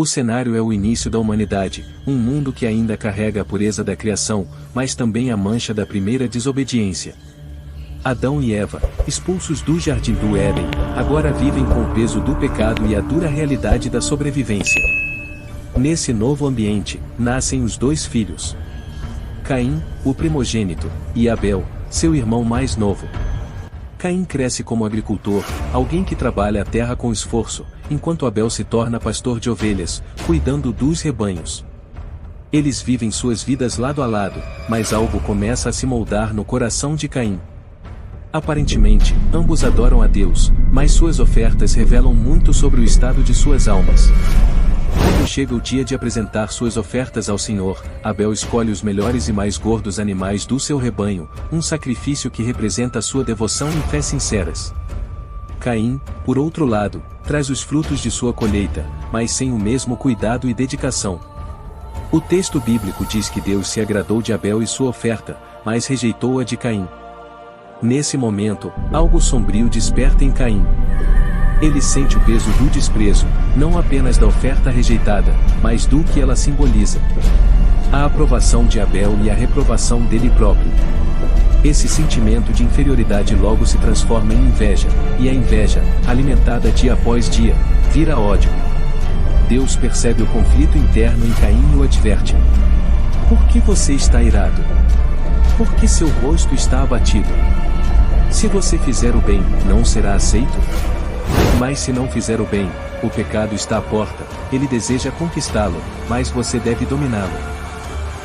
O cenário é o início da humanidade, um mundo que ainda carrega a pureza da criação, mas também a mancha da primeira desobediência. Adão e Eva, expulsos do jardim do Éden, agora vivem com o peso do pecado e a dura realidade da sobrevivência. Nesse novo ambiente, nascem os dois filhos. Caim, o primogênito, e Abel, seu irmão mais novo. Caim cresce como agricultor, alguém que trabalha a terra com esforço, enquanto Abel se torna pastor de ovelhas, cuidando dos rebanhos. Eles vivem suas vidas lado a lado, mas algo começa a se moldar no coração de Caim. Aparentemente, ambos adoram a Deus, mas suas ofertas revelam muito sobre o estado de suas almas. Quando chega o dia de apresentar suas ofertas ao Senhor, Abel escolhe os melhores e mais gordos animais do seu rebanho, um sacrifício que representa sua devoção e fé sinceras. Caim, por outro lado, traz os frutos de sua colheita, mas sem o mesmo cuidado e dedicação. O texto bíblico diz que Deus se agradou de Abel e sua oferta, mas rejeitou a de Caim. Nesse momento, algo sombrio desperta em Caim. Ele sente o peso do desprezo, não apenas da oferta rejeitada, mas do que ela simboliza. A aprovação de Abel e a reprovação dele próprio. Esse sentimento de inferioridade logo se transforma em inveja, e a inveja, alimentada dia após dia, vira ódio. Deus percebe o conflito interno em Caim e o adverte. Por que você está irado? Por que seu rosto está abatido? Se você fizer o bem, não será aceito? Mas se não fizer o bem, o pecado está à porta, ele deseja conquistá-lo, mas você deve dominá-lo.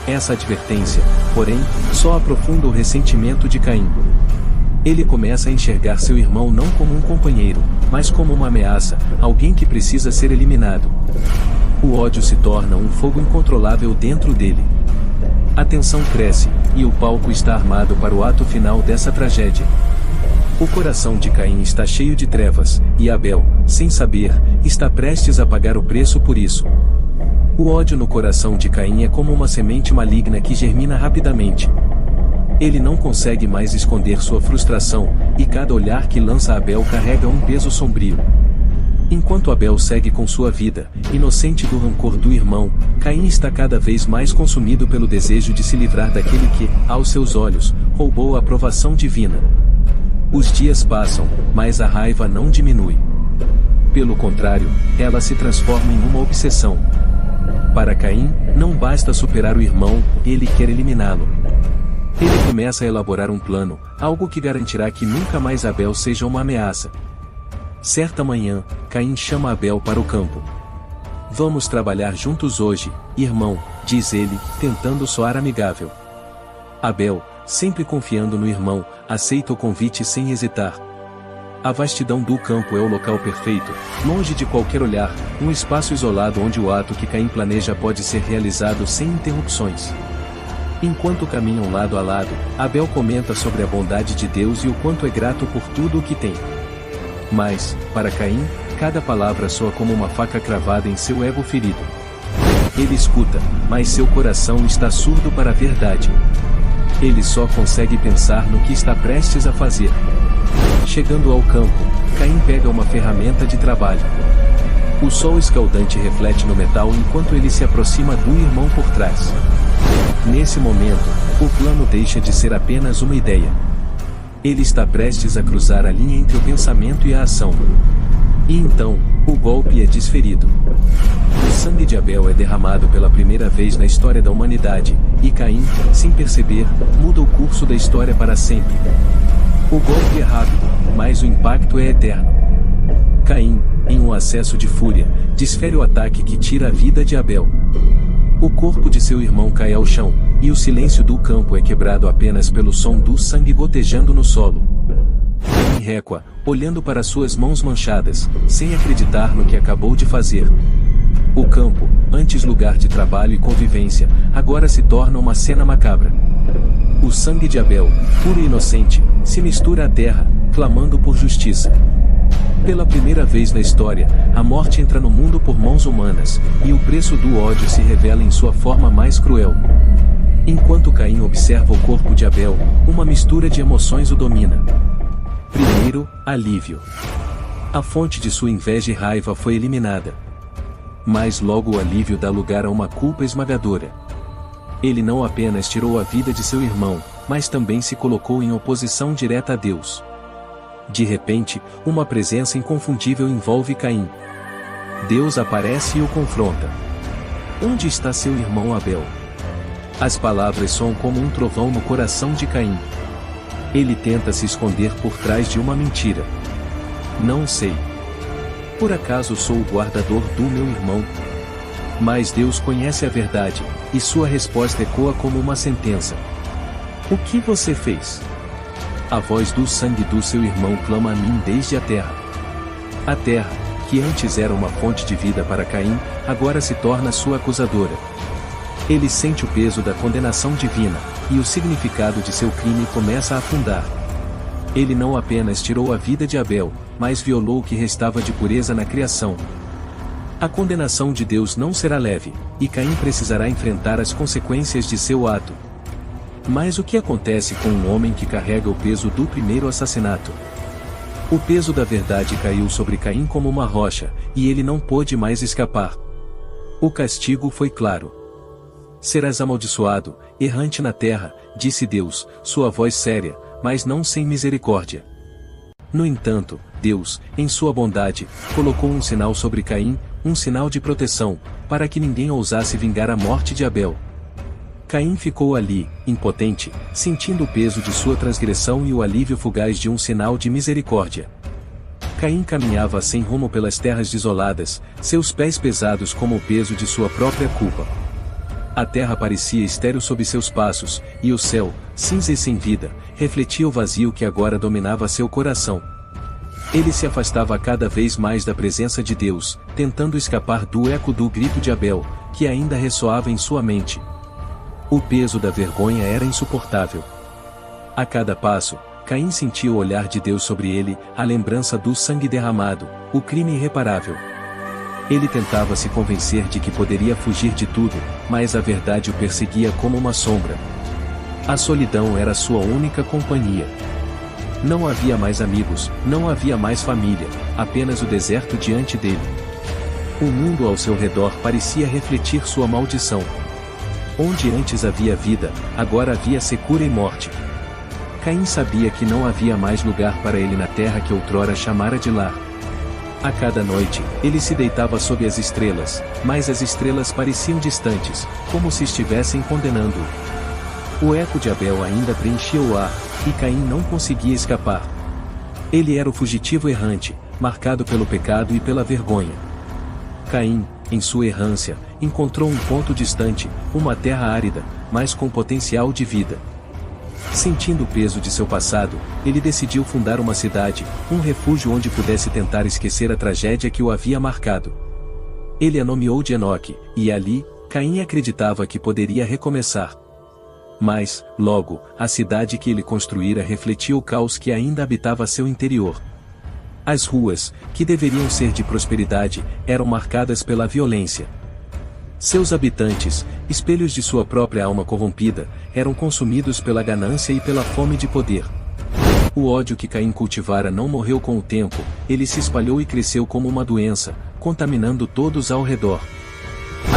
Essa advertência, porém, só aprofunda o ressentimento de Caim. Ele começa a enxergar seu irmão não como um companheiro, mas como uma ameaça, alguém que precisa ser eliminado. O ódio se torna um fogo incontrolável dentro dele. A tensão cresce, e o palco está armado para o ato final dessa tragédia. O coração de Caim está cheio de trevas, e Abel, sem saber, está prestes a pagar o preço por isso. O ódio no coração de Caim é como uma semente maligna que germina rapidamente. Ele não consegue mais esconder sua frustração, e cada olhar que lança a Abel carrega um peso sombrio. Enquanto Abel segue com sua vida, inocente do rancor do irmão, Caim está cada vez mais consumido pelo desejo de se livrar daquele que, aos seus olhos, roubou a aprovação divina. Os dias passam, mas a raiva não diminui. Pelo contrário, ela se transforma em uma obsessão. Para Caim, não basta superar o irmão, ele quer eliminá-lo. Ele começa a elaborar um plano, algo que garantirá que nunca mais Abel seja uma ameaça. Certa manhã, Caim chama Abel para o campo. Vamos trabalhar juntos hoje, irmão, diz ele, tentando soar amigável. Abel, sempre confiando no irmão, aceita o convite sem hesitar. A vastidão do campo é o local perfeito, longe de qualquer olhar, um espaço isolado onde o ato que Caim planeja pode ser realizado sem interrupções. Enquanto caminham lado a lado, Abel comenta sobre a bondade de Deus e o quanto é grato por tudo o que tem. Mas, para Caim, cada palavra soa como uma faca cravada em seu ego ferido. Ele escuta, mas seu coração está surdo para a verdade. Ele só consegue pensar no que está prestes a fazer. Chegando ao campo, Caim pega uma ferramenta de trabalho. O sol escaldante reflete no metal enquanto ele se aproxima do irmão por trás. Nesse momento, o plano deixa de ser apenas uma ideia. Ele está prestes a cruzar a linha entre o pensamento e a ação. E então, o golpe é desferido. O sangue de Abel é derramado pela primeira vez na história da humanidade, e Caim, sem perceber, muda o curso da história para sempre. O golpe é rápido, mas o impacto é eterno. Caim, em um acesso de fúria, desfere o ataque que tira a vida de Abel. O corpo de seu irmão cai ao chão, e o silêncio do campo é quebrado apenas pelo som do sangue gotejando no solo. Caim recua, olhando para suas mãos manchadas, sem acreditar no que acabou de fazer. O campo, antes lugar de trabalho e convivência, agora se torna uma cena macabra. O sangue de Abel, puro e inocente, se mistura à terra, clamando por justiça. Pela primeira vez na história, a morte entra no mundo por mãos humanas, e o preço do ódio se revela em sua forma mais cruel. Enquanto Caim observa o corpo de Abel, uma mistura de emoções o domina. Primeiro, alívio. A fonte de sua inveja e raiva foi eliminada. Mas logo o alívio dá lugar a uma culpa esmagadora. Ele não apenas tirou a vida de seu irmão, mas também se colocou em oposição direta a Deus. De repente, uma presença inconfundível envolve Caim. Deus aparece e o confronta. Onde está seu irmão Abel? As palavras soam como um trovão no coração de Caim. Ele tenta se esconder por trás de uma mentira. Não sei. Por acaso sou o guardador do meu irmão? Mas Deus conhece a verdade, e sua resposta ecoa como uma sentença. O que você fez? A voz do sangue do seu irmão clama a mim desde a terra. A terra, que antes era uma fonte de vida para Caim, agora se torna sua acusadora. Ele sente o peso da condenação divina, e o significado de seu crime começa a afundar. Ele não apenas tirou a vida de Abel, mas violou o que restava de pureza na criação. A condenação de Deus não será leve, e Caim precisará enfrentar as consequências de seu ato. Mas o que acontece com um homem que carrega o peso do primeiro assassinato? O peso da verdade caiu sobre Caim como uma rocha, e ele não pôde mais escapar. O castigo foi claro. Serás amaldiçoado, errante na terra, disse Deus, sua voz séria, mas não sem misericórdia. No entanto, Deus, em sua bondade, colocou um sinal sobre Caim, um sinal de proteção, para que ninguém ousasse vingar a morte de Abel. Caim ficou ali, impotente, sentindo o peso de sua transgressão e o alívio fugaz de um sinal de misericórdia. Caim caminhava sem rumo pelas terras desoladas, seus pés pesados como o peso de sua própria culpa. A terra parecia estéril sob seus passos, e o céu, cinza e sem vida, refletia o vazio que agora dominava seu coração. Ele se afastava cada vez mais da presença de Deus, tentando escapar do eco do grito de Abel, que ainda ressoava em sua mente. O peso da vergonha era insuportável. A cada passo, Caim sentia o olhar de Deus sobre ele, a lembrança do sangue derramado, o crime irreparável. Ele tentava se convencer de que poderia fugir de tudo, mas a verdade o perseguia como uma sombra. A solidão era sua única companhia. Não havia mais amigos, não havia mais família, apenas o deserto diante dele. O mundo ao seu redor parecia refletir sua maldição. Onde antes havia vida, agora havia secura e morte. Caim sabia que não havia mais lugar para ele na terra que outrora chamara de lar. A cada noite, ele se deitava sob as estrelas, mas as estrelas pareciam distantes, como se estivessem condenando-o. O eco de Abel ainda preenchia o ar, e Caim não conseguia escapar. Ele era o fugitivo errante, marcado pelo pecado e pela vergonha. Caim, em sua errância, encontrou um ponto distante, uma terra árida, mas com potencial de vida. Sentindo o peso de seu passado, ele decidiu fundar uma cidade, um refúgio onde pudesse tentar esquecer a tragédia que o havia marcado. Ele a nomeou de Enoque, e ali, Caim acreditava que poderia recomeçar. Mas, logo, a cidade que ele construíra refletia o caos que ainda habitava seu interior. As ruas, que deveriam ser de prosperidade, eram marcadas pela violência. Seus habitantes, espelhos de sua própria alma corrompida, eram consumidos pela ganância e pela fome de poder. O ódio que Caim cultivara não morreu com o tempo, ele se espalhou e cresceu como uma doença, contaminando todos ao redor.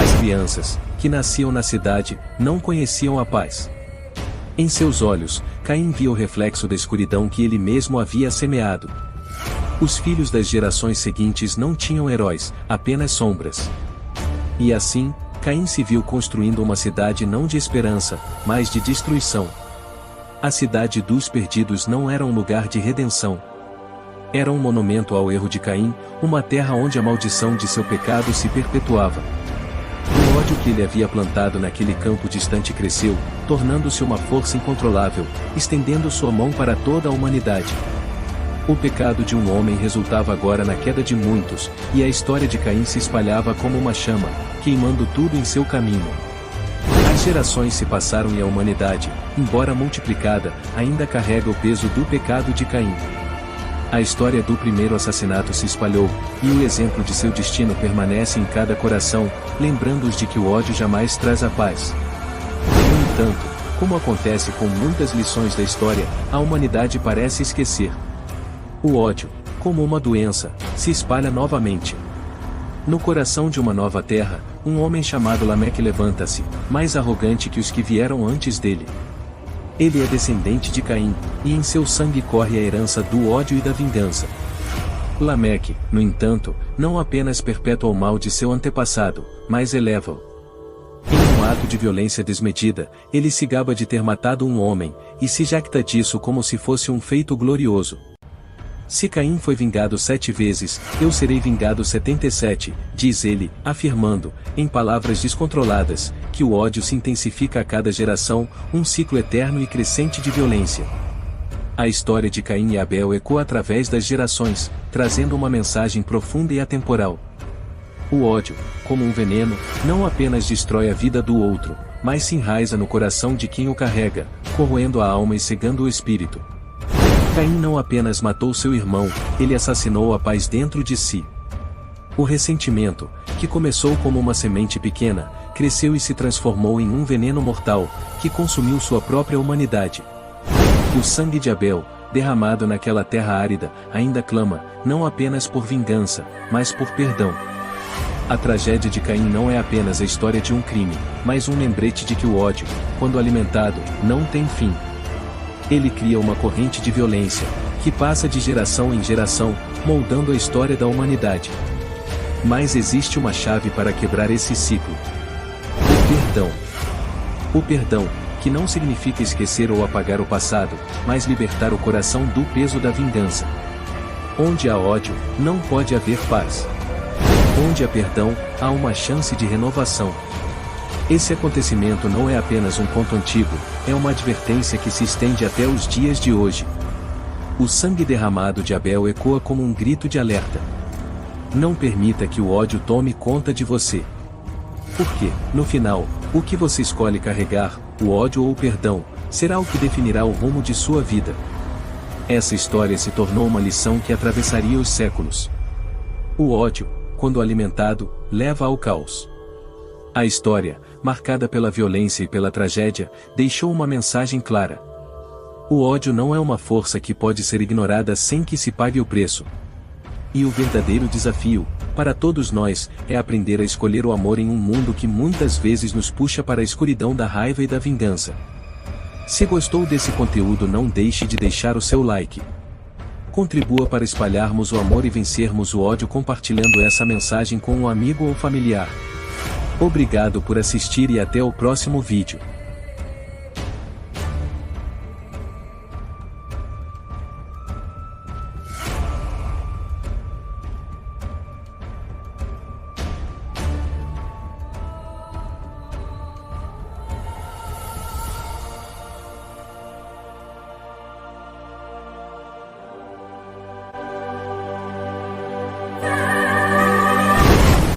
As crianças, que nasciam na cidade, não conheciam a paz. Em seus olhos, Caim via o reflexo da escuridão que ele mesmo havia semeado. Os filhos das gerações seguintes não tinham heróis, apenas sombras. E assim, Caim se viu construindo uma cidade não de esperança, mas de destruição. A cidade dos perdidos não era um lugar de redenção. Era um monumento ao erro de Caim, uma terra onde a maldição de seu pecado se perpetuava. O ódio que ele havia plantado naquele campo distante cresceu, tornando-se uma força incontrolável, estendendo sua mão para toda a humanidade. O pecado de um homem resultava agora na queda de muitos, e a história de Caim se espalhava como uma chama, queimando tudo em seu caminho. As gerações se passaram e a humanidade, embora multiplicada, ainda carrega o peso do pecado de Caim. A história do primeiro assassinato se espalhou, e o exemplo de seu destino permanece em cada coração, lembrando-os de que o ódio jamais traz a paz. No entanto, como acontece com muitas lições da história, a humanidade parece esquecer. O ódio, como uma doença, se espalha novamente. No coração de uma nova terra, um homem chamado Lameque levanta-se, mais arrogante que os que vieram antes dele. Ele é descendente de Caim, e em seu sangue corre a herança do ódio e da vingança. Lameque, no entanto, não apenas perpetua o mal de seu antepassado, mas eleva-o. Em um ato de violência desmedida, ele se gaba de ter matado um homem, e se jacta disso como se fosse um feito glorioso. Se Caim foi vingado 7 vezes, eu serei vingado 77, diz ele, afirmando, em palavras descontroladas, que o ódio se intensifica a cada geração, um ciclo eterno e crescente de violência. A história de Caim e Abel ecoa através das gerações, trazendo uma mensagem profunda e atemporal. O ódio, como um veneno, não apenas destrói a vida do outro, mas se enraiza no coração de quem o carrega, corroendo a alma e cegando o espírito. Caim não apenas matou seu irmão, ele assassinou a paz dentro de si. O ressentimento, que começou como uma semente pequena, cresceu e se transformou em um veneno mortal, que consumiu sua própria humanidade. O sangue de Abel, derramado naquela terra árida, ainda clama, não apenas por vingança, mas por perdão. A tragédia de Caim não é apenas a história de um crime, mas um lembrete de que o ódio, quando alimentado, não tem fim. Ele cria uma corrente de violência, que passa de geração em geração, moldando a história da humanidade. Mas existe uma chave para quebrar esse ciclo. O perdão. O perdão, que não significa esquecer ou apagar o passado, mas libertar o coração do peso da vingança. Onde há ódio, não pode haver paz. Onde há perdão, há uma chance de renovação. Esse acontecimento não é apenas um conto antigo, é uma advertência que se estende até os dias de hoje. O sangue derramado de Abel ecoa como um grito de alerta. Não permita que o ódio tome conta de você. Porque, no final, o que você escolhe carregar, o ódio ou o perdão, será o que definirá o rumo de sua vida. Essa história se tornou uma lição que atravessaria os séculos. O ódio, quando alimentado, leva ao caos. A história, marcada pela violência e pela tragédia, deixou uma mensagem clara. O ódio não é uma força que pode ser ignorada sem que se pague o preço. E o verdadeiro desafio, para todos nós, é aprender a escolher o amor em um mundo que muitas vezes nos puxa para a escuridão da raiva e da vingança. Se gostou desse conteúdo, não deixe de deixar o seu like. Contribua para espalharmos o amor e vencermos o ódio compartilhando essa mensagem com um amigo ou familiar. Obrigado por assistir e até o próximo vídeo.